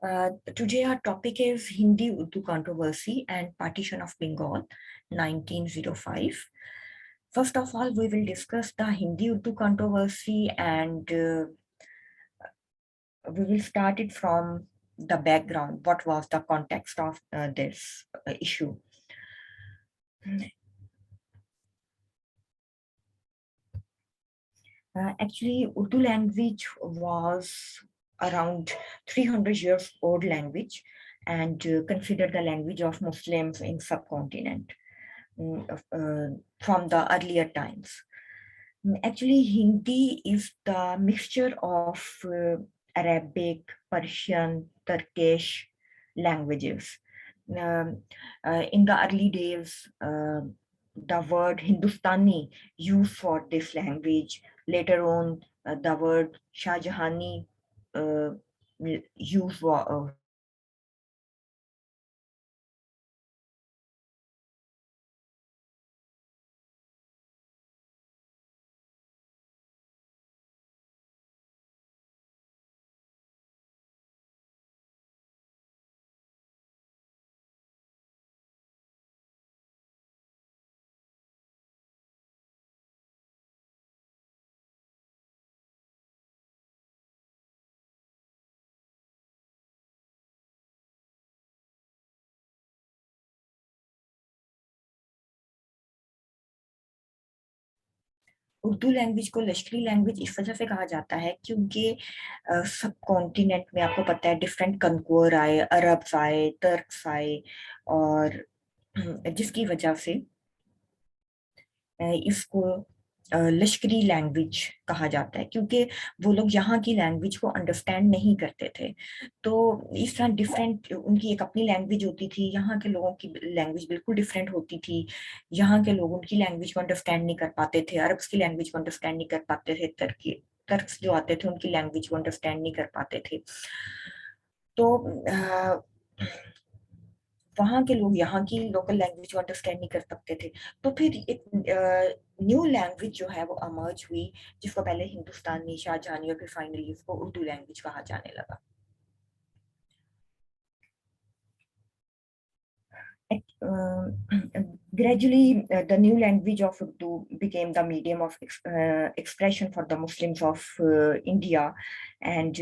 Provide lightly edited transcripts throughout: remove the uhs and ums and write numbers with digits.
Today our topic is Hindi-Urdu controversy and partition of Bengal, 1905. First of all, we will discuss the Hindi-Urdu controversy and we will start it from the background. What was the context of this issue? Actually, Urdu language was around 300 years old language and considered the language of Muslims in subcontinent from the earlier times. Actually, Hindi is the mixture of Arabic, Persian, Turkish languages. Um, in the early days, the word Hindustani used for this language. Later on, the word Shahjahani uh, used for this language. Urdu language को लश्करी language इस वजह से कहा जाता है क्योंकि सब कॉन्टिनेंट में आपको पता है डिफरेंट कंकोर आए, अरब्स आए, टर्क्स आए और जिसकी वजह से इसको लश्करी लैंग्वेज कहा जाता है क्योंकि वो लोग यहाँ की लैंग्वेज को अंडरस्टैंड नहीं करते थे। तो इस तरह डिफरेंट उनकी एक अपनी लैंग्वेज होती थी, यहाँ के लोगों की लैंग्वेज बिल्कुल डिफरेंट होती थी। यहाँ के लोग उनकी लैंग्वेज को अंडरस्टैंड नहीं कर पाते थे, अरब्स की लैंग्वेज को अंडरस्टैंड नहीं कर पाते थे, टर्क्स जो आते थे उनकी लैंग्वेज को अंडरस्टैंड नहीं कर पाते थे। तो वहाँ के लोग यहाँ की लोकल लैंग्वेज को अंडरस्टैंड नहीं कर सकते थे। तो फिर एक न्यू लैंग्वेज जो है वो अमर्ज हुई, जिसको पहले हिंदुस्तानी, शाहजहानी और फिर फाइनली उसको उर्दू लैंग्वेज कहा जाने लगा। Gradually, the new language of Urdu became the medium of expression for the Muslims of India, and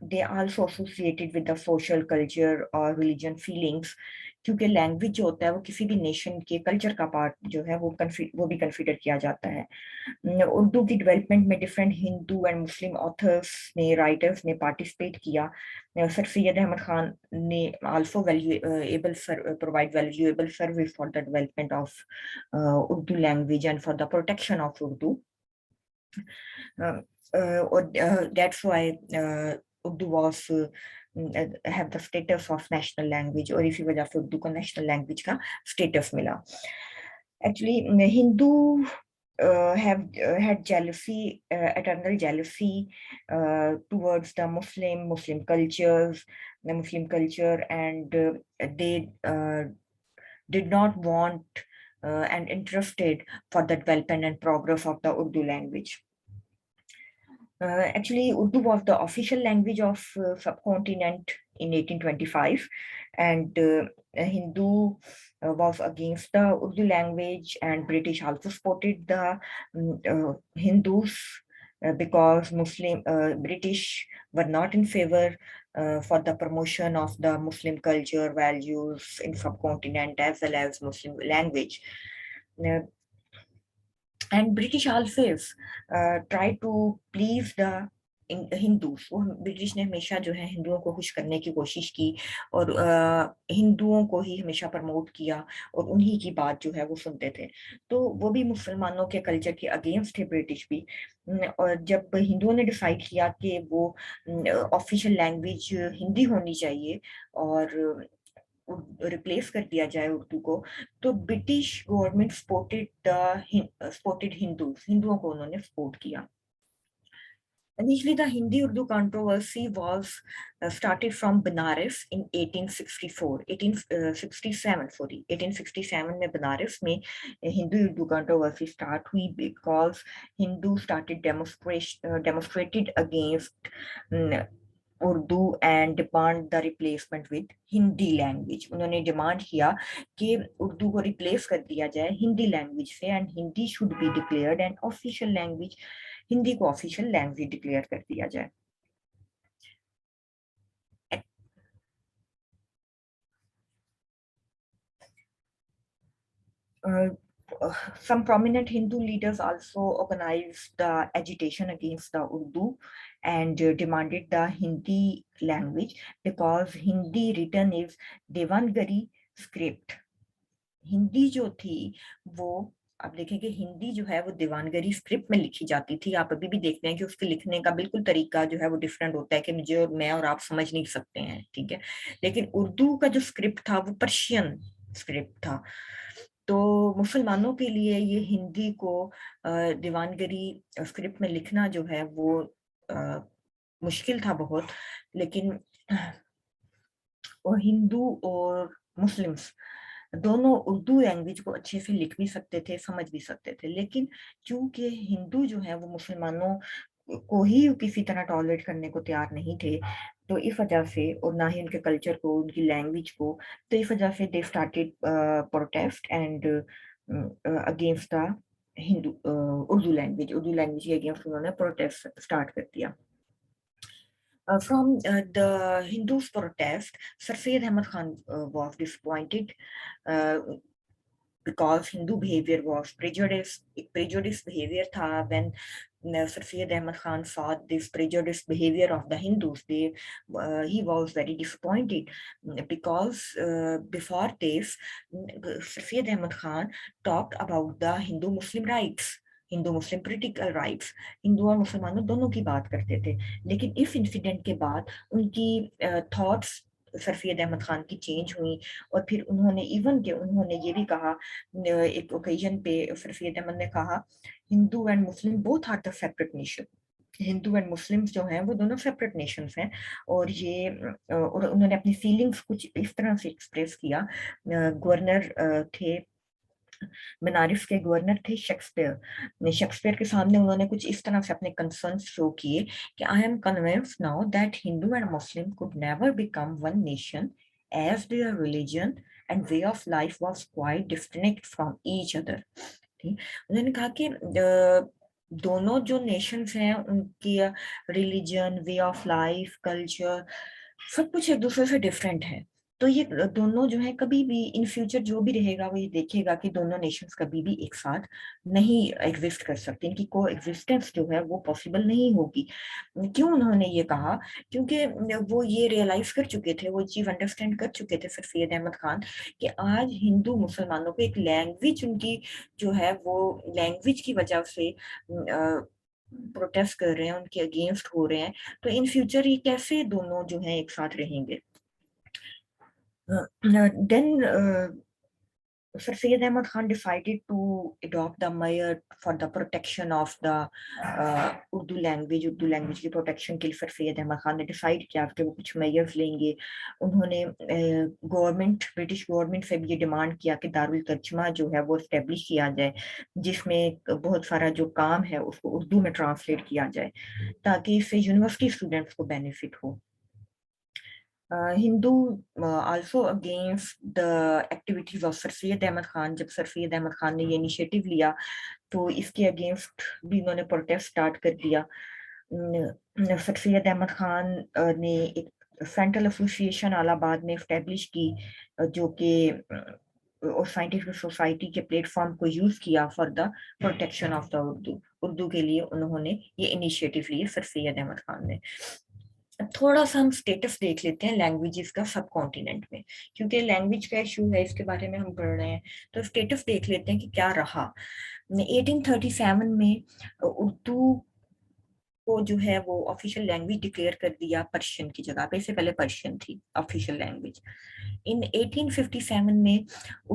they are also associated with the social culture or religion feelings क्योंकि लैंग्वेज जो होता है वो किसी भी नेशन के कल्चर का part जो है वो भी कंसीडर किया जाता है। उर्दू की डेवलपमेंट में different Hindu and Muslim authors ने, राइटर्स ने पार्टिसिपेट किया। सर सैयद अहमद खान ने also valuable provide valuable service for the development of Urdu language and for the protection of Urdu. That's why Urdu was have the status of national language और इसी वजह से उर्दू को national language का स्टेटस मिला। Actually, Hindu have had jealousy, eternal jealousy towards the Muslim cultures, the Muslim culture, and they did not want and interested for the development and progress of the Urdu language. Actually, Urdu was the official language of subcontinent in 1825, and Hindu was against the Urdu language, and British also supported the Hindus because British were not in favor for the promotion of the Muslim culture values in subcontinent as well as Muslim language. Uh, and British always try to please the Hindus. वो British ने हमेशा जो है हिंदुओं को खुश करने की कोशिश की और हिंदुओं को ही हमेशा प्रमोट किया और उन्हीं की बात जो है वो सुनते थे। तो वो भी मुसलमानों के कल्चर के अगेंस्ट थे ब्रिटिश भी। और जब हिंदुओं ने डिसाइड किया कि वो ऑफिशियल लैंग्वेज हिंदी होनी चाहिए और रिप्लेस कर दिया जाए उर्दू को, तो ब्रिटिश गवर्नमेंट सपोर्टेड हिंदुओं को उन्होंने सपोर्ट किया। Initially, the Hindi-Urdu controversy was started from Benares in 1867, sorry, 1867 में बनारस में Hindu-Urdu controversy start हुई because Hindu started demonstrated against Urdu and demand the replacement with Hindi language. उन्होंने डिमांड किया कि उर्दू को रिप्लेस कर दिया जाए हिंदी लैंग्वेज से and Hindi should be declared and official language, Hindi को ऑफिशियल लैंग्वेज डिक्लेयर कर दिया जाए। Some prominent Hindu leaders also organized the agitation against the Urdu and demanded the Hindi language because Hindi written is Devanagari script. Hindi जो थी वो, आप देखेंगे हिंदी जो है वो देवानगरी स्क्रिप्ट में लिखी जाती थी। आप अभी भी देखते हैं कि उसके लिखने का बिल्कुल तरीका जो है वो डिफरेंट होता है कि मुझे और मैं और आप समझ नहीं सकते हैं, ठीक है। लेकिन उर्दू का जो स्क्रिप्ट था वो पर्शियन स्क्रिप्ट था। तो मुसलमानों के लिए ये हिंदी को देवानगरी स्क्रिप्ट में लिखना जो है वो मुश्किल था बहुत। लेकिन और हिंदू और मुस्लिम्स दोनों उर्दू लैंग्वेज को अच्छे से लिख भी सकते थे, समझ भी सकते थे। लेकिन चूंकि हिंदू जो है वो मुसलमानों को ही किसी तरह टॉलरेट करने को तैयार नहीं थे, तो इस वजह से, और ना ही उनके कल्चर को, उनकी लैंग्वेज को, तो इस वजह से they started protest and against the Hindu Urdu language के अगेंस्ट उन्होंने प्रोटेस्ट स्टार्ट कर दिया। From the Hindus' protest, Sir Syed Ahmad Khan was disappointed uh, because Hindu behavior was prejudiced behavior tha. When Sir Syed Ahmad Khan saw this prejudiced behavior of the Hindus, he was very disappointed because before this, Sir Syed Ahmad Khan talked about the Hindu-Muslim rights, Hindu Muslim political rights, Hindu और मुसलमानों दोनों की बात करते थे। लेकिन इस incident के बाद उनकी थॉट्स सर सैयद अहमद खान की चेंज हुई, और फिर उन्होंने इवन के उन्होंने ये भी कहा, एक ओकेजन पे सर सैयद अहमद ने कहा, Hindu and Muslim both are the separate nation. Hindu and Muslims जो हैं वो दोनों सेपरेट नेशंस हैं। और ये और उन्होंने अपनी फीलिंग्स कुछ इस तरह से एक्सप्रेस किया। गवर्नर थे, बनारस के गवर्नर थे शेक्सपियर। शेक्सपियर के सामने उन्होंने कुछ इस तरह से अपने कंसर्न शो किए कि I am convinced now that Hindu and Muslim could never become one nation as their religion and way of life was quite disconnect from each other. ठीक, उन्होंने कहा कि दोनों जो नेशंस हैं उनकी religion, way of life, culture, सब कुछ एक दूसरे से डिफरेंट है। तो ये दोनों जो है कभी भी इन फ्यूचर जो भी रहेगा वो ये देखेगा कि दोनों नेशंस कभी भी एक साथ नहीं एग्जिस्ट कर सकते, इनकी को एग्जिस्टेंस जो है वो पॉसिबल नहीं होगी। क्यों उन्होंने ये कहा? क्योंकि वो ये रियलाइज कर चुके थे, वो चीज अंडरस्टैंड कर चुके थे सर सैयद अहमद खान, कि आज हिंदू मुसलमानों को एक लैंग्वेज, उनकी जो है वो लैंग्वेज की वजह से प्रोटेस्ट कर रहे हैं, उनके अगेंस्ट हो रहे हैं। तो इन फ्यूचर ये कैसे दोनों जो है एक साथ रहेंगे? Then Sir Syed Ahmad Khan decided to adopt the mayor for the protection of the Urdu language। Urdu language की प्रोटेक्शन के लिए सर सैयद अहमद खान ने डिसाइड किया कि वो कुछ मेयर्स लेंगे। उन्होंने गवर्नमेंट, ब्रिटिश गवर्नमेंट से भी ये डिमांड किया कि दारुल तर्जुमा जो है वो इस्टेब्लिश किया जाए, जिसमें बहुत सारा जो काम है उसको उर्दू में ट्रांसलेट किया जाए, ताकि इससे यूनिवर्सिटी स्टूडेंट्स को बेनिफिट हो। Hindu also against the activities of Sir Syed Ahmad Khan। जब सर सैयद अहमद खान ने ये इनिशिएटिव लिया तो इसके अगेंस्ट भी उन्होंने प्रोटेस्ट स्टार्ट कर दिया। सर सैयद अहमद खान ने एक सेंट्रल एसोसिएशन इलाहाबाद में इस्टेब्लिश की, जो कि और साइंटिफिक सोसाइटी के प्लेटफॉर्म को यूज किया for the protection of the Urdu. Urdu के लिए उन्होंने ये इनिशिएटिव लिए सर सैयद अहमद खान ने। थोड़ा सा हम स्टेटस देख लेते हैं लैंग्वेजेस का सब कॉन्टिनेंट में, क्योंकि लैंग्वेज का इशू है, इसके बारे में हम पढ़ रहे हैं। तो स्टेटस देख लेते हैं कि क्या रहा। 1837 में उर्दू को जो है वो ऑफिशियल लैंग्वेज डिक्लेयर कर दिया पर्शियन की जगह पे। इससे पहले पर्शियन थी ऑफिशियल लैंग्वेज। इन 1857 में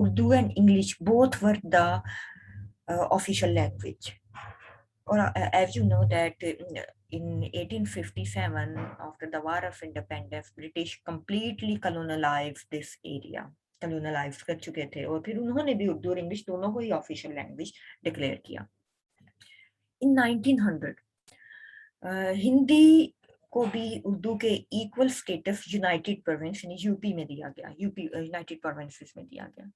Urdu and English both were the official language. Or as you know that in 1857, after the War of Independence, British completely colonialized this area, colonialized कर चुके थे, और फिर उन्होंने भी उर्दू और इंग्लिश दोनों को ही ऑफिशियल लैंग्वेज डिक्लेयर किया। In 1900 हिंदी को भी उर्दू के इक्वल स्टेटस यूनाइटेड प्रोविंस यानी यूपी में दिया गया, यूपी यूनाइटेड प्रोविंसेस में दिया गया।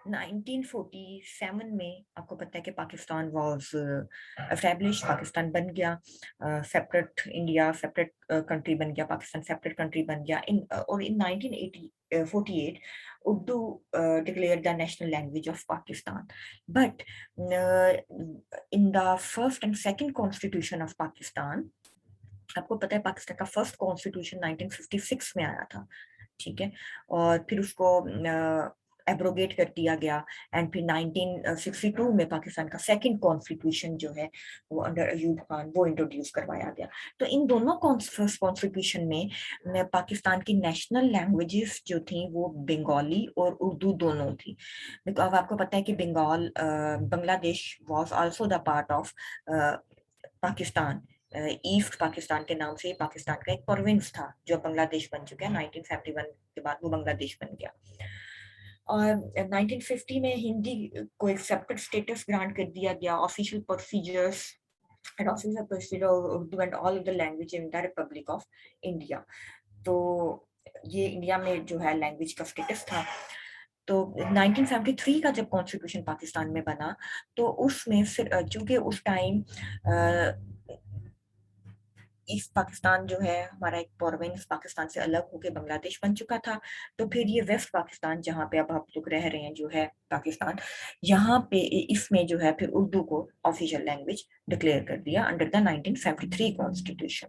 1947 में आपको पता है कि पाकिस्तान वाज एस्टैब्लिश, पाकिस्तान बन गया, सेपरेट इंडिया सेपरेट कंट्री बन गया, पाकिस्तान सेपरेट कंट्री बन गया। और इन 1948 Urdu declared the national language of Pakistan, but in the first and second constitution of Pakistan, आपको पता है पाकिस्तान का फर्स्ट कॉन्स्टिट्यूशन 1956 में आया था, ठीक है, और फिर उसको एब्रोगेट कर दिया गया, एंड फिर 1962 में पाकिस्तान का सेकंड कॉन्स्टिट्यूशन जो है वो अंडर अयूब खान वो इंट्रोड्यूस करवाया गया। तो इन दोनों कॉन्स्टिट्यूशन में पाकिस्तान की नेशनल लैंग्वेजेस जो थी वो बंगाली और उर्दू दोनों थी। अब आपको पता है कि Bangladesh was also the part of Pakistan, east Pakistan के नाम से पाकिस्तान का एक प्रोविंस था जो बांग्लादेश बन चुका है। 1971 के बाद वो बांग्लादेश बन गया। और 1950 में हिंदी को एक सेपरेट स्टेटस ग्रांट कर दिया गया। Official procedures and official procedure Urdu and all other language in the Republic of India. तो ये इंडिया में जो है लैंग्वेज का स्टेटस था। तो 1973 का जब कॉन्स्टिट्यूशन पाकिस्तान में बना तो उसमें चूंकि उस टाइम ईस्ट पाकिस्तान जो है हमारा एक प्रोविंस पाकिस्तान से अलग होकर बांग्लादेश बन चुका था, तो फिर ये वेस्ट पाकिस्तान जहाँ पे अब आप लोग रह रहे हैं जो है पाकिस्तान, यहाँ पे इसमें जो है फिर उर्दू को ऑफिशियल लैंग्वेज डिक्लेयर कर दिया under the 1973 constitution.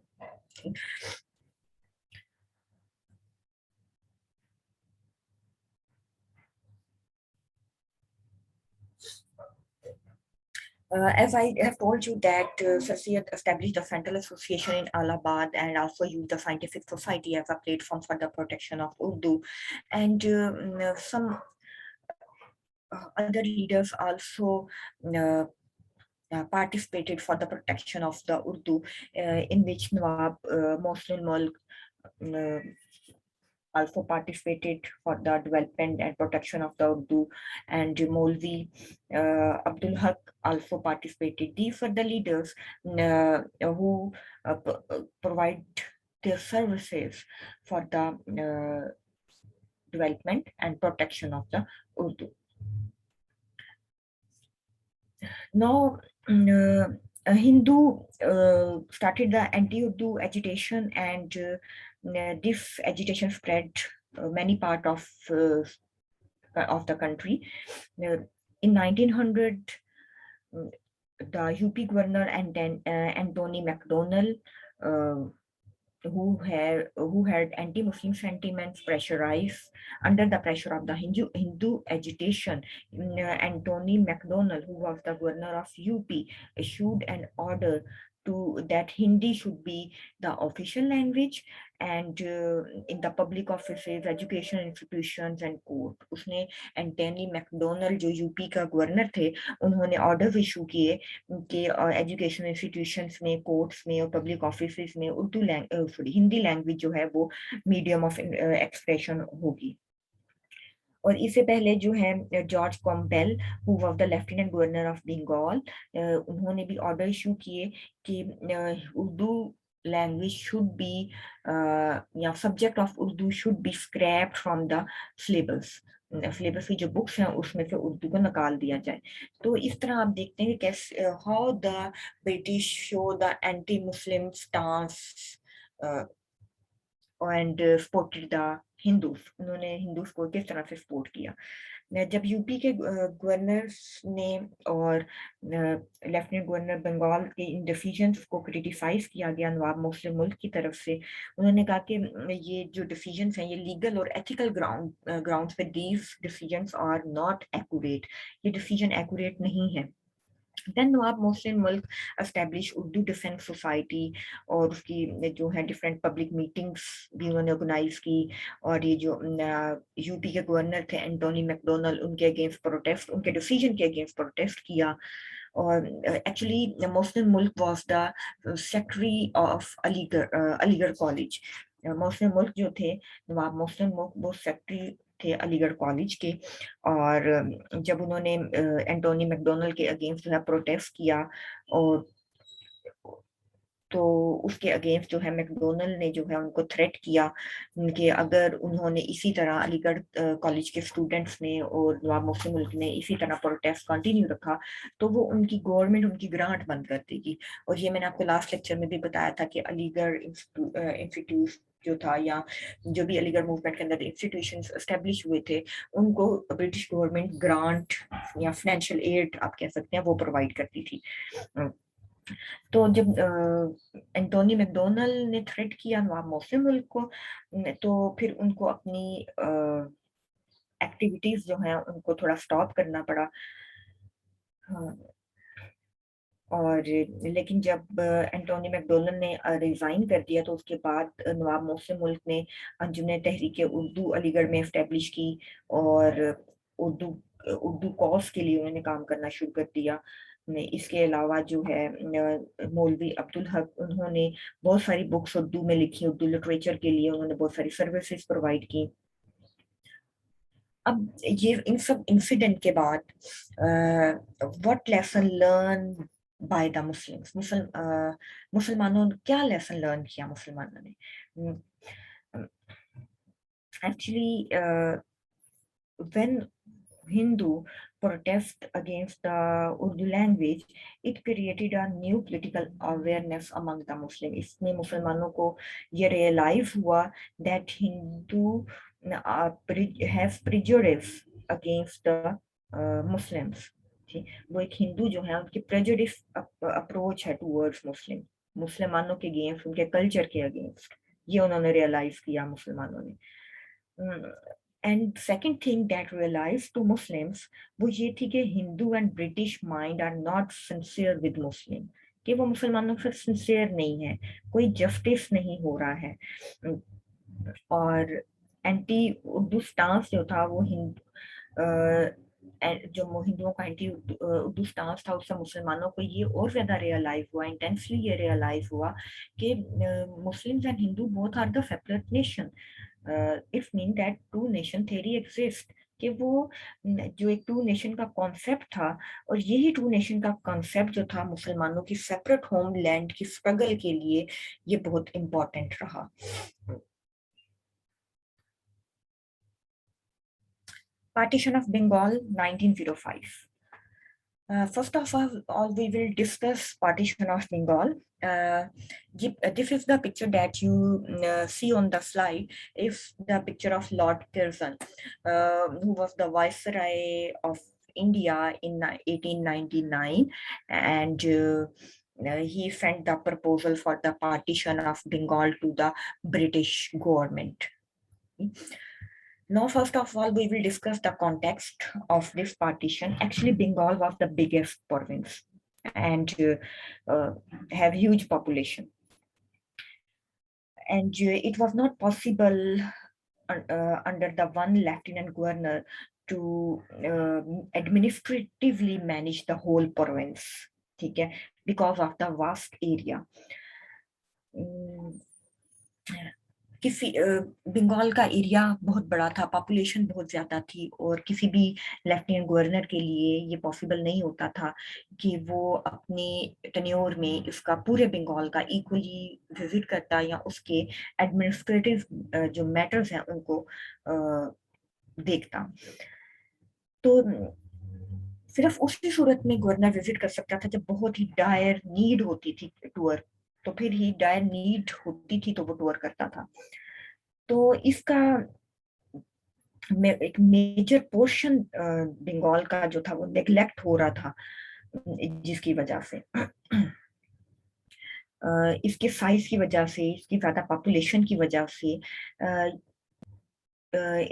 As I have told you that Sir established a central association in Allahabad and also used the scientific society as a platform for the protection of Urdu. And some other leaders also participated for the protection of the Urdu, in which Nawab Mohsin Mulk also participated for the development and protection of the Urdu, and Molvi Abdul Haq also participated. These were the leaders who provide their services for the development and protection of the Urdu. Now, Hindu started the anti-Urdu agitation, and this agitation spread many parts of the country. In 1900, the UP governor and then Anthony MacDonald, who had anti-Muslim sentiments pressurized under the pressure of the Hindu agitation, Anthony MacDonald, who was the governor of UP, issued an order that Hindi should be the official language and in the public offices, education institutions and court. उसने Antony McDonald जो UP का governor थे उन्होंने order issue किए कि education institutions में, courts में और पब्लिक ऑफिसेज में हिंदी लैंग्वेज जो है वो मीडियम ऑफ एक्सप्रेशन होगी। और इससे पहले जो है George Campbell who was the lieutenant governor of Bengal, उन्होंने भी ऑर्डर इशू किए कि Urdu language should be subject of Urdu should be scrapped from the syllabus. Syllabus की जो बुक्स हैं उसमें से उर्दू को निकाल दिया जाए। तो इस तरह आप देखते हैं कि कैसे how the British show the anti Muslim stance and supported the Hindus. उन्होंने हिंदूज को किस तरह से सपोर्ट किया। जब यूपी के गवर्नर ने और लेफ्टिनेंट गवर्नर बंगाल के इन डिसीजंस को क्रिटिसाइज किया गया नवाब मोहसिन मुल्क की तरफ से, उन्होंने कहा कि ये जो डिसीजंस हैं ये लीगल और एथिकल ग्राउंड्स पे these decisions are not accurate, ये डिसीजन एक्यूरेट नहीं है। देन नवाब मोहसिन मुल्क एस्टैब्लिश उर्दू डिफेंस सोसाइटी और उसकी जो है डिफरेंट पब्लिक मीटिंग्स भी उन्होंने ऑर्गेनाइज की। और ये जो यूपी के गवर्नर थे एंटोनी मैकडोनल्ड, उनके अगेंस्ट प्रोटेस्ट, उनके डिसीजन के अगेंस्ट प्रोटेस्ट किया। और एक्चुअली मोहसिन मुल्क was the secretary of Aligarh college. Mohsin मुल्क जो थे, नवाब मोहसिन मुल्क, वो सेक्रेटरी थे अलीगढ़ कॉलेज के। और जब उन्होंने एंटोनी मैकडोनल्ड के अगेंस्ट जो है प्रोटेस्ट किया और तो उसके अगेंस्ट जो है मैकडोनल्ड ने जो है उनको थ्रेट किया कि अगर उन्होंने इसी तरह अलीगढ़ कॉलेज के स्टूडेंट्स ने और नवाब मुफ्ती मुल्क ने इसी तरह प्रोटेस्ट कंटिन्यू रखा तो वो उनकी गवर्नमेंट उनकी ग्रांट बंद कर देगी। और ये मैंने आपको लास्ट लेक्चर में भी बताया था कि अलीगढ़ इंस्टीट्यूट जो था या जो भी अलीगढ़ मूवमेंट के अंदर इंस्टीट्यूशंस एस्टेब्लिश हुए थे उनको ब्रिटिश गवर्नमेंट ग्रांट या फाइनेंशियल एड आप कह सकते हैं वो प्रोवाइड करती थी। तो जब एंटोनी मैकडोनल ने थ्रेट किया नवाब मोहसिन मुल्क को तो फिर उनको अपनी एक्टिविटीज जो हैं उनको थोड़ा स्टॉप करना पड़ा। हाँ, और लेकिन जब एंटोनी मैकडोनल ने रिजाइन कर दिया तो उसके बाद नवाब मोहसिन मुल्क ने अंजुमन तहरीक उर्दू अलीगढ़ में इस्टेब्लिश की और उर्दू उर्दू कॉज के लिए उन्होंने काम करना शुरू कर दिया। इसके अलावा जो है मौलवी अब्दुल हक उन्होंने बहुत सारी बुक्स उर्दू में लिखी, उर्दू लिटरेचर के लिए उन्होंने बहुत सारी सर्विसेज प्रोवाइड की। अब ये इन सब इंसिडेंट के बाद what lesson learn by the Muslims, मुसलमानों ने क्या लेसन लर्न किया मुसलमानों ने? Actually when Hindu protest against the Urdu language, it created a new political awareness among the Muslims. इसमें मुसलमानों को ये realize हुआ that Hindu have prejudice against the Muslims. वो एक हिंदू जो है उनकी प्रेजुडिस अप्रोच है टूवर्ड्स मुस्लिम, मुसलमानों के अगेंस्ट, उनके कल्चर के अगेंस्ट, ये उन्होंने रियलाइज किया मुसलमानों ने। And second thing that realize to Muslims वो ये थी कि Hindu and British mind are not sincere with Muslim, कि वो मुसलमानों से सिंसियर नहीं है, कोई जस्टिस नहीं हो रहा है। और एंटी उर्दू स्टांस जो था वो जो हिंदुओं का एंटी उर्दू स्टांस था उससे मुसलमानों को ये और ज्यादा रियलाइज हुआ, इंटेंसली ये रियलाइज हुआ कि Muslims and Hindu both are the separate nation. It's mean that two nation theory exist, कि वो जो एक टू नेशन का कॉन्सेप्ट था और यही टू नेशन का कॉन्सेप्ट जो था मुसलमानों की सेपरेट होमलैंड की स्ट्रगल के लिए ये बहुत इंपॉर्टेंट रहा। Partition of Bengal 1905. First of all, we will discuss partition of Bengal. This is the picture that you see on the slide. Is the picture of Lord Curzon, who was the Viceroy of India in 1899, and he sent the proposal for the partition of Bengal to the British government. Now, first of all, we will discuss the context of this partition. Actually, Bengal was the biggest province and have huge population. And it was not possible under the one lieutenant governor to administratively manage the whole province, okay, because of the vast area. किसी बंगाल का area बहुत बड़ा था, population बहुत ज्यादा थी और किसी भी लेफ्टिनेंट गवर्नर के लिए ये पॉसिबल नहीं होता था कि वो अपने टेन्योर में इसका पूरे बंगाल का इक्वली विजिट करता या उसके एडमिनिस्ट्रेटिव जो मैटर्स हैं उनको देखता। तो सिर्फ उसी सूरत में गवर्नर विजिट कर सकता था जब बहुत ही डायर नीड होती थी टूर, तो फिर ही डायर नीड होती थी तो वो टूर करता था। तो इसका एक मेजर पोर्शन बंगाल का जो था वो नेग्लेक्ट हो रहा था, जिसकी वजह से इसके साइज की वजह से, इसकी ज्यादा पॉपुलेशन की वजह से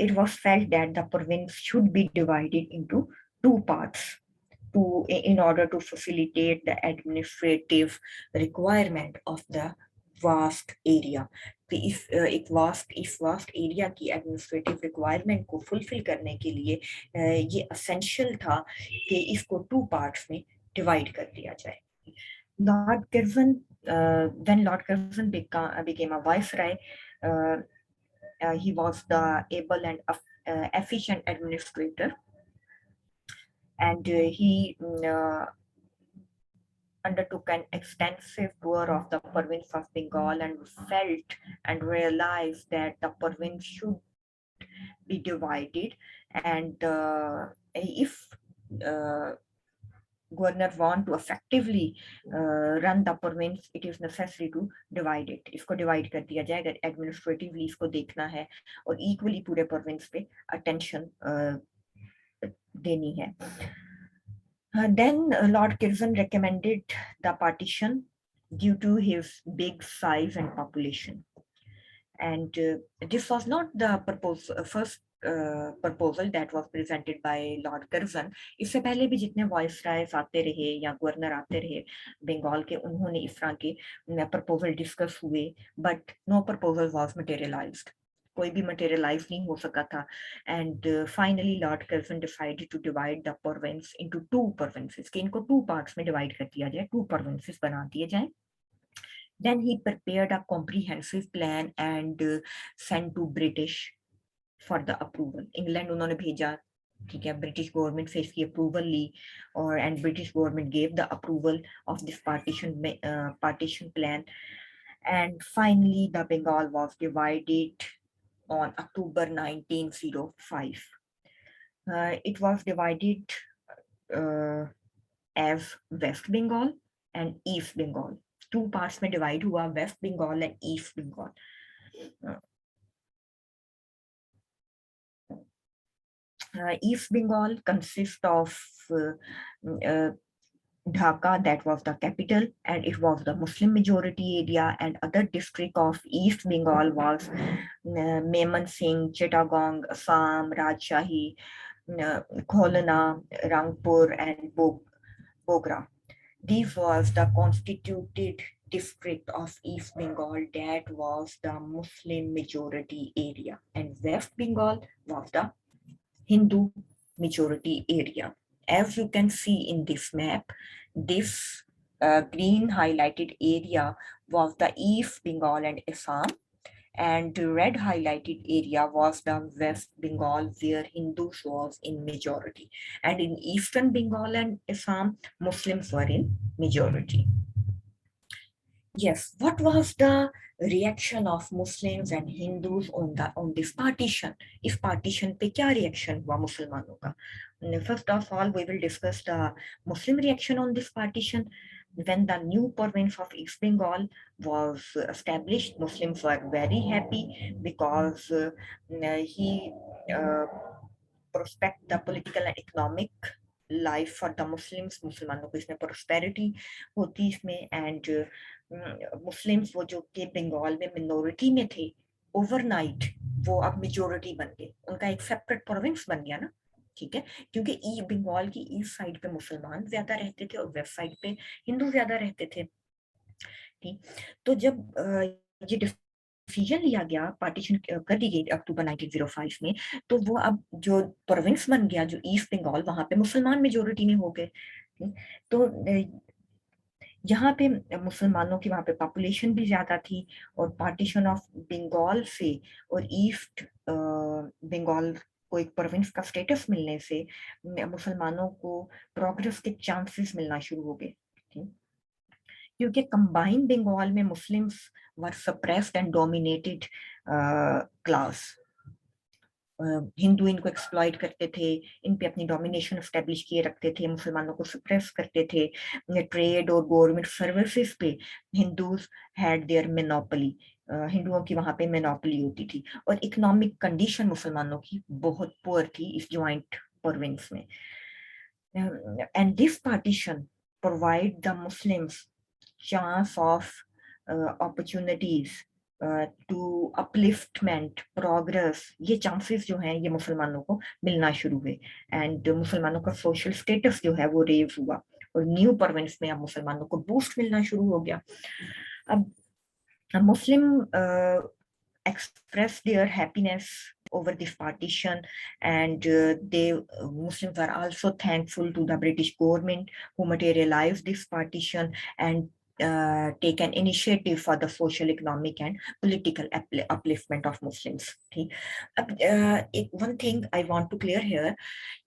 it was felt that the province should be divided into two parts in order to facilitate the administrative requirement of the vast area. तो इस वास्ट एरिया की एडमिनिस्ट्रेटिव रिक्वायरमेंट को फुलफिल करने के लिए ये असेंशियल था कि इसको टू पार्ट्स में डिवाइड कर दिया जाए। Lord Curzon, when Lord Curzon became a viceroy, he was the able and efficient administrator, and he undertook an extensive tour of the province of Bengal and felt and realized that the province should be divided, and if uh, governor want to effectively run the province, it is necessary to divide it. इसको divide कर दिया जाए अगर administratively इसको देखना है और equally पूरे province पे attention देनी है. Then Lord Curzon recommended the partition due to his big size and population. And this was not the first proposal that was presented by Lord Curzon. इससे पहले भी जितने वाइसरायस आते रहे या गवर्नर आते रहे बंगाल के, उन्होंने इस तरह के प्रपोजल डिस्कस हुए, but no proposal was materialized. कोई भी मटेरियलाइज नहीं हो सका था. And finally lord Curzon decided to divide the province into two provinces, कि इनको टू पार्ट्स में डिवाइड कर दिया जाए, टू प्रोविंसेस बना दिए जाए. Then he prepared a comprehensive plan and sent to British for the approval. England उन्होंने भेजा, ठीक है, British government से इसकी approval ली, और and British government gave the approval of this partition plan. And finally the Bengal was divided on October 1905. It was divided as West Bengal and East Bengal. Two parts में divide हुआ, west Bengal and east Bengal. East Bengal consists of Dhaka, that was the capital, and it was the Muslim majority area, and other district of East Bengal was Memon Singh, Chittagong, Assam, Rajshahi, Kholna, Rangpur, and Bogra. This was the constituted district of East Bengal that was the Muslim majority area, and West Bengal was the Hindu majority area. As you can see in this map, this green highlighted area was the East Bengal and Assam, and the red highlighted area was the West Bengal, where Hindus was in majority. And in Eastern Bengal and Assam, Muslims were in majority. Yes, what was the reaction of Muslims and Hindus on this partition? इस partition पे क्या reaction हुआ मुसलमानों का? First of all, we will discuss the Muslim reaction on this partition. When the new province of East Bengal was established, Muslims were very happy because he prospect the political and economic life for the Muslims. मुसलमानों को इसमें prosperity होती इसमें, and Muslims वो जो के बंगाल में minority में थे, ओवरनाइट वो अब मेजोरिटी बन गए, उनका एक सेपरेट प्रोविंस बन गया ना, ठीक है, क्योंकि बंगाल की ईस्ट साइड पे मुसलमान ज्यादा रहते थे और वेस्ट साइड पे हिंदू ज्यादा रहते थे. ठीक, तो जब ये डिसीजन लिया गया, पार्टीशन कर दी गई अक्टूबर 1905 में, तो वो अब जो प्रोविंस बन गया जो ईस्ट बंगाल, वहां पे मुसलमान मेजोरिटी में हो गए. तो जहाँ पे मुसलमानों की वहां पे पॉपुलेशन भी ज्यादा थी, और पार्टीशन ऑफ बंगाल से और ईस्ट बंगाल को एक प्रोविंस का स्टेटस मिलने से मुसलमानों को प्रोग्रेस के चांसेस मिलना शुरू हो गए, क्योंकि कंबाइंड बंगाल में Muslims were suppressed and dominated class. Hindu इनको एक्सप्लॉइट करते थे, इन पे अपनी डोमिनेशन एस्टेब्लिश किए रखते थे, मुसलमानों को सप्रेस करते थे. ट्रेड और गवर्नमेंट सर्विसेज पे हिंदूज हैड देयर मोनोपोली, हिंदुओं की वहां पे मोनोपोली होती थी, और इकोनॉमिक कंडीशन मुसलमानों की बहुत पुअर थी इस ज्वाइंट प्रोविंस में. And this partition provide the Muslims chance of opportunities to upliftment, progress. ये chances जो हैं ये मुसलमानों को मिलना शुरू हुए, and मुसलमानों का social status जो है वो raise हुआ, और न्यू प्रोविंस में अब मुसलमानों को बूस्ट मिलना शुरू हो गया. अब मुस्लिम expressed their happiness over this partition, and Muslims are also thankful to the British government who materialized this partition and take an initiative for the social, economic and political upliftment of Muslims. ठीक, अब एक one thing I want to clear here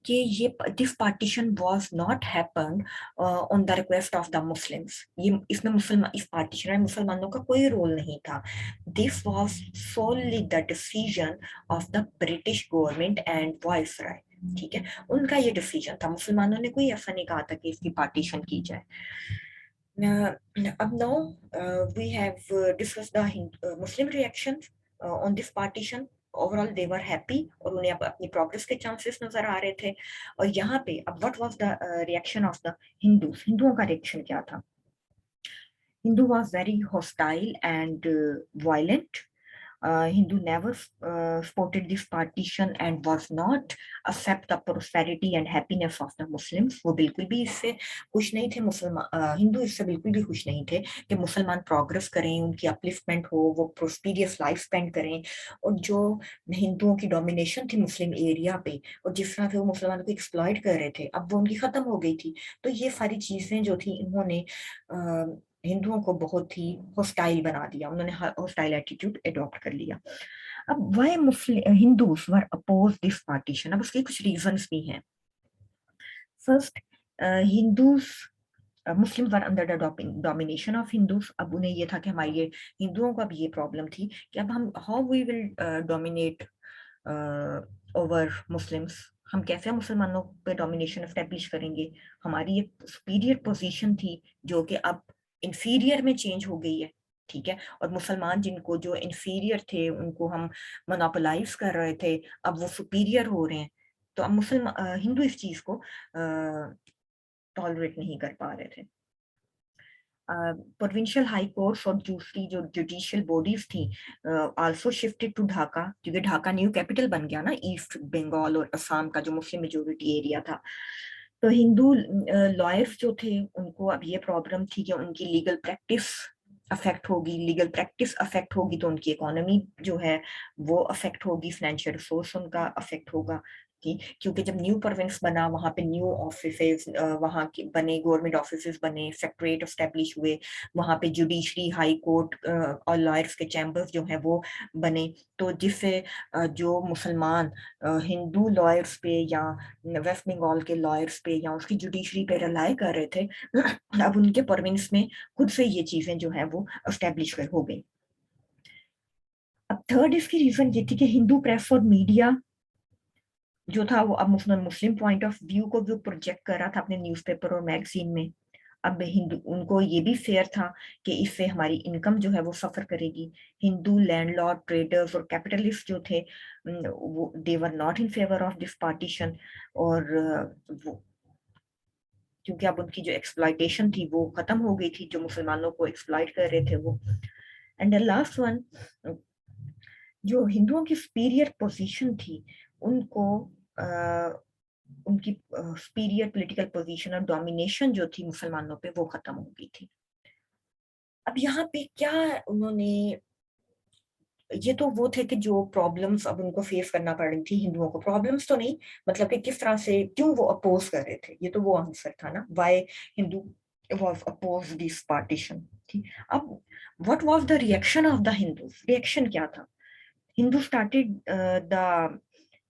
कि ये this partition was not happened on the request of the Muslims. ये इसमें मुसलमान इस partition में मुसलमानों का कोई रोल नहीं था. This was solely the decision of the British government and viceroy. ठीक है, उनका ये डिसीजन था. मुसलमानों ने कोई ऐसा नहीं कहा था कि इसकी पार्टीशन की जाए. Up now, we have discussed the Muslim reactions on this partition. Overall, they were happy और उन्हें अपनी progress के chances नजर आ रहे थे. और यहाँ पे अब what was the reaction of the Hindus? हिंदुओं का reaction क्या था? Hindu was very hostile and violent. Hindu never supported this partition and was not accept the prosperity and happiness of the Muslims. वो बिल्कुल भी इससे खुश नहीं थे. मुसलमान हिंदू इससे बिल्कुल भी खुश नहीं थे कि मुसलमान प्रोग्रेस करें, उनकी अपलिफ्टमेंट हो, वो प्रोस्पीरियस लाइफ स्पेंड करें. और जो हिंदुओं की डोमिनेशन थी मुस्लिम एरिया पे और जिस तरह से वो मुसलमानों को एक्सप्लॉइट कर रहे थे, अब वो उनकी खत्म हो गई थी. तो ये सारी चीजें जो थी इन्होंने हिंदुओं को बहुत ही हॉस्टाइल बना दिया. उन्होंने हॉस्टाइल एटीट्यूड अडॉप्ट कर लिया. अब why Muslim Hindus were oppose this partition? अब उसके कुछ रीजंस भी हैं. First, Hindus Muslim were under the domination of Hindus. अब उन्हें ये था कि हमारी ये हिंदुओं को अब ये प्रॉब्लम थी कि अब हम how we will dominate over Muslims. हम कैसे मुसलमानों पे डोमिनेशन एस्टेब्लिश करेंगे? हमारी एक सुपीरियर पोजीशन थी जो कि अब इंफीरियर में चेंज हो गई है. ठीक है, और मुसलमान जिनको जो इंफीरियर थे उनको हम मोनोपोलाइज कर रहे थे, अब वो सुपीरियर हो रहे हैं. तो अब मुसलमान हिंदू इस चीज को टॉलरेट नहीं कर पा रहे थे. प्रोविंशियल हाई कोर्ट्स और दूसरी जो जुडिशियल बॉडीज थी आल्सो शिफ्टेड टू ढाका, क्योंकि ढाका न्यू कैपिटल बन गया ना ईस्ट बंगाल और असम का जो मुस्लिम मेजोरिटी एरिया था. तो हिंदू लॉयर्स जो थे उनको अब ये प्रॉब्लम थी कि उनकी लीगल प्रैक्टिस अफेक्ट होगी. लीगल प्रैक्टिस अफेक्ट होगी तो उनकी इकोनॉमी जो है वो अफेक्ट होगी, फाइनेंशियल रिसोर्स उनका अफेक्ट होगा. क्योंकि जब न्यू प्रोविंस बना वहां पे न्यू ऑफिसेस वहां के बने, गवर्नमेंट ऑफिसेस बने, सेक्रेटरीट एस्टेब्लिश हुए, वहां पे जुडिशरी, हाई कोर्ट और लॉयर्स के चैम्बर्स जो है वो बने. तो जिससे जो मुसलमान हिंदू लॉयर्स पे या वेस्ट बंगाल के लॉयर्स पे या उसकी जुडिशरी पे रिलाई कर रहे थे, अब उनके प्रोविंस में खुद से ये चीजें जो है वो एस्टेब्लिश हो गई. अब थर्ड इसकी रीजन ये थी कि हिंदू प्रेस और मीडिया जो था वो अब मुस्लिम पॉइंट ऑफ व्यू को जो प्रोजेक्ट कर रहा था अपने न्यूज़पेपर और मैगजीन में. अब हिंदू उनको ये भी फेयर था कि इससे हमारी इनकम जो है वो सफर करेगी. हिंदू लैंडलॉर्ड, ट्रेडर्स और कैपिटलिस्ट जो थे वो they were not in favour of this partition. और वो क्योंकि अब उनकी जो एक्सप्लॉइटेशन थी वो खत्म हो गई थी, जो मुसलमानों को एक्सप्लॉइट कर रहे थे वो. एंड द लास्ट वन, जो हिंदुओं की सुपीरियर पोजीशन थी उनको उनकी सुपीरियर पॉलिटिकल पोजीशन और डोमिनेशन जो थी मुसलमानों पे वो खत्म हो गई थी. अब यहाँ पे क्या उन्होंने, ये तो वो थे कि जो प्रॉब्लम्स अब उनको फेस करना पड़ रही थी हिंदुओं को. प्रॉब्लम्स तो नहीं, मतलब कि किस तरह से क्यों वो अपोज कर रहे थे, ये तो वो आंसर था ना, why Hindu was opposed this partition. अब what was the reaction of the Hindus? Reaction क्या था? Hindus started the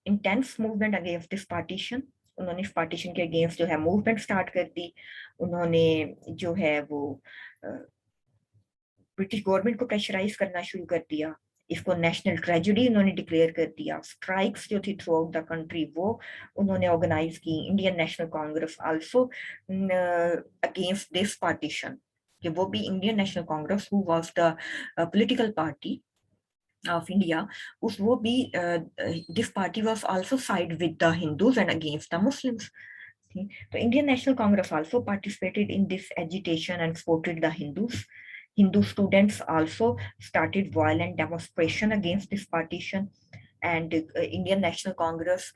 intense movement against this partition. उन्होंने इस पार्टीशन के अगेंस्ट जो है मूवमेंट स्टार्ट कर दी. उन्होंने जो है वो ब्रिटिश गवर्नमेंट को प्रेशराइज करना शुरू कर दिया. इसको नेशनल ट्रेजेडी उन्होंने डिक्लेयर कर दिया. स्ट्राइक्स जो थी थ्रू आउट द कंट्री वो उन्होंने ऑर्गेनाइज की. Indian national Congress also against this partition, कि वो भी Indian national Congress who was the political party of India, वो भी this party was also side with the Hindus and against the Muslims. So Indian National Congress also participated in this agitation and supported the Hindus. Hindu students also started violent demonstration against this partition, and Indian National Congress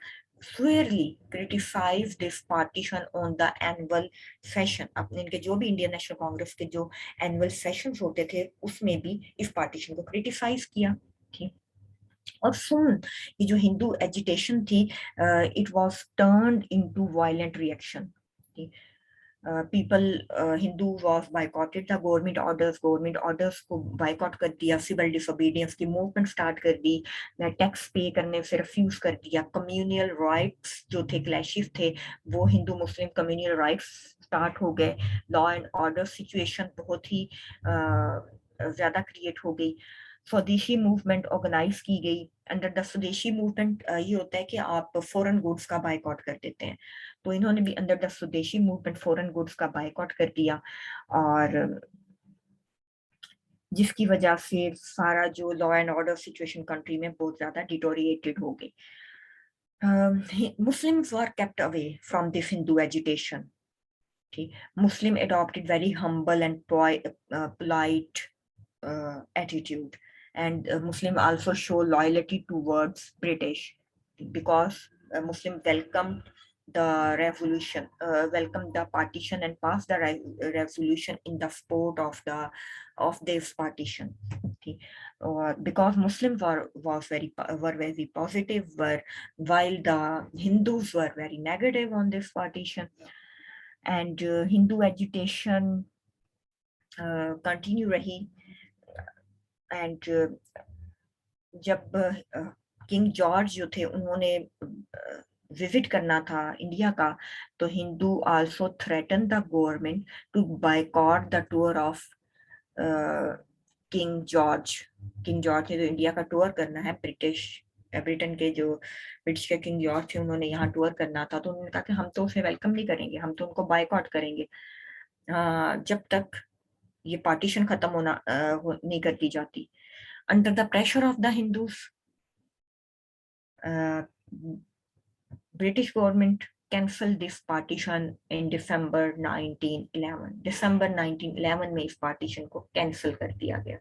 clearly criticized this partition on the annual session. अपने इनके जो भी Indian national Congress के जो annual sessions होते थे उसमें भी इस पार्टीशन को क्रिटिसाइज किया. और सुन ये जो हिंदू एजिटेशन थी it was turned into violent reaction. People Hindu was boycotted the government orders को बाइकॉट कर दिया, सिविल डिसोबीडियंस की मूवमेंट स्टार्ट कर दी, टैक्स पे करने से रिफ्यूज कर दिया, कम्युनल राइट्स जो थे, क्लैशेस थे, वो हिंदू मुस्लिम कम्युनल राइट्स स्टार्ट हो गए, लॉ एंड ऑर्डर सिचुएशन बहुत ही ज्यादा क्रिएट हो गई, स्वदेशी मूवमेंट ऑर्गेनाइज की गई। अंडर द स्वदेशी मूवमेंट ये होता है कि आप फॉरेन गुड्स का बाइकआउट कर देते हैं, तो इन्होंने भी अंडर द स्वदेशी मूवमेंट फॉरेन गुड्स का बाइकआउट कर दिया, और जिसकी वजह से सारा जो law and order situation country में बहुत ज्यादा डिटोरिएटेड हो गई। Muslims were kept away from this Hindu agitation. Okay. Muslim adopted very humble and polite attitude, and Muslim also show loyalty towards British, because Muslim welcomed the revolution, welcomed the partition and passed the resolution in the support of this partition. Okay. Because Muslims were very positive, while the Hindus were very negative on this partition, and Hindu agitation continue rahi, and जब king George जो थे उन्होंने visit करना था India का, तो Hindu also threaten the government to boycott the tour of king George. King George ने तो इंडिया का टूर करना है, ब्रिटिश के किंग जॉर्ज थे, उन्होंने यहाँ टूर करना था, तो उन्होंने कहा कि हम तो उसे वेलकम नहीं करेंगे, हम तो उनको बायकॉट करेंगे जब तक ये पार्टीशन खत्म नहीं कर दी जाती। Under the pressure of the Hindus, British government cancelled this partition in December 1911. December 1911 में इस partition को cancel कर दिया गया।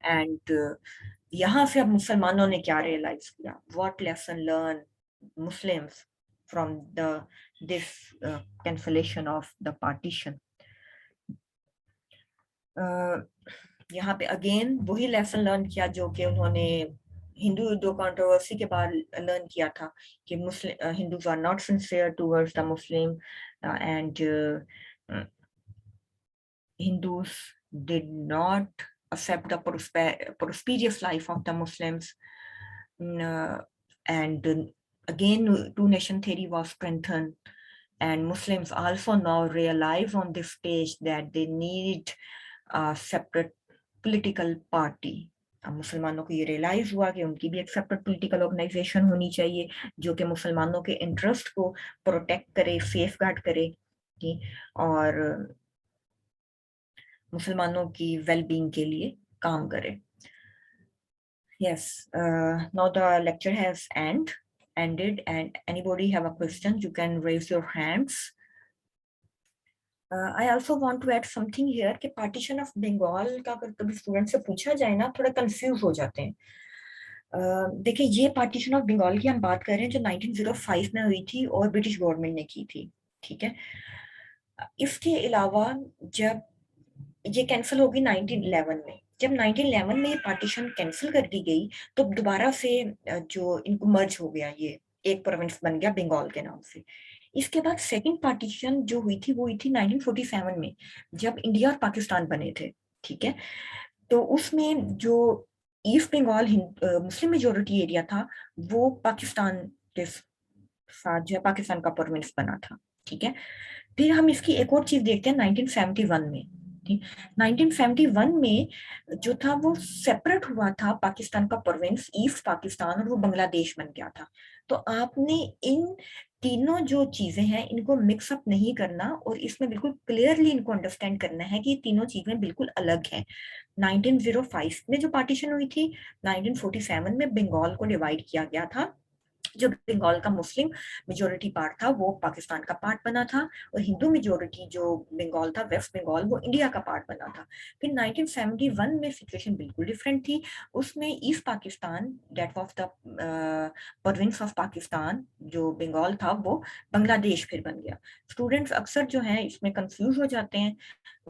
And यहाँ से अब मुसलमानों ने क्या realize किया? What lesson learn Muslims from this cancellation of the partition? यहाँ पे अगेन वही लेसन लर्न किया जो कि उन्होंने हिंदू युद्धों कंट्रोवर्सी के बाद लर्न किया था, कि Muslim Hindus are not sincere towards the Muslim, and Hindus did not accept the prosperous life of the Muslims, and again two nation theory was strengthened, and Muslims also now realize on this stage that they need separate political party. अब मुसलमानों को ये realize हुआ कि उनकी भी एक separate political organisation होनी चाहिए जो कि मुसलमानों के इंटरेस्ट को प्रोटेक्ट करे, सेफ गार्ड करे, और मुसलमानों की वेलबींग के लिए काम करे। Yes, now the lecture has ended, and anybody have a question, you can raise your hands. I also want to add something here कि पार्टीशन ऑफ बंगाल का अगर कभी स्टूडेंट से पूछा जाए ना, थोड़ा कंफ्यूज हो जाते हैं। देखिए, ये पार्टीशन ऑफ बंगाल की हम बात कर रहे हैं जो 1905 में हुई थी और ब्रिटिश गवर्नमेंट ने की थी, ठीक है। इसके अलावा जब ये कैंसिल होगी 1911 में, जब 1911 में ये पार्टीशन कैंसिल कर दी गई, तो दोबारा से जो इनको मर्ज हो गया, ये एक प्रोविंस बन गया बंगाल के नाम से। इसके बाद सेकंड पार्टीशन जो हुई थी वो हुई थी 1947 में, जब इंडिया और पाकिस्तान बने थे, ठीक है। तो उसमें जो east Bengal Muslim majority area था, वो पाकिस्तान के साथ जो है पाकिस्तान का प्रोविंस बना था, ठीक है। फिर हम इसकी एक और चीज देखते हैं 1971 में। 1971 में जो था वो सेपरेट हुआ था पाकिस्तान का प्रोविंस, ईस्ट पाकिस्तान, और वो बांग्लादेश बन गया था। तो आपने इन तीनों जो चीजें हैं इनको मिक्सअप नहीं करना, और इसमें बिल्कुल क्लियरली इनको अंडरस्टैंड करना है कि तीनों चीजें बिल्कुल अलग हैं। 1905 में जो पार्टीशन हुई थी, 1947 में बंगाल को डिवाइड किया गया था, जो बंगाल का मुस्लिम मेजोरिटी पार्ट था वो पाकिस्तान का पार्ट बना था, और हिंदू मेजोरिटी जो बंगाल था, वेस्ट बंगाल, वो इंडिया का पार्ट बना था। फिर 1971 में सिचुएशन बिल्कुल डिफरेंट थी, उसमें east Pakistan, that was the province of Pakistan, जो बंगाल था वो बांग्लादेश फिर बन गया। स्टूडेंट्स अक्सर जो है इसमें कंफ्यूज हो जाते हैं,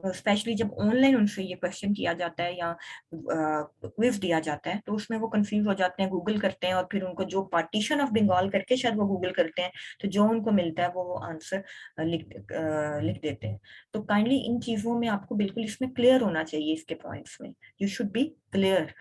स्पेशली जब ऑनलाइन उनसे ये क्वेश्चन किया जाता है या क्विज दिया जाता है, तो उसमें वो कंफ्यूज हो जाते हैं, गूगल करते हैं, और फिर उनको जो पार्टीशन ऑफ बंगाल करके शायद वो गूगल करते हैं, तो जो उनको मिलता है वो आंसर लिख देते हैं। तो काइंडली इन चीजों में आपको बिल्कुल इसमें क्लियर होना चाहिए, इसके पॉइंट्स में यू शुड बी क्लियर।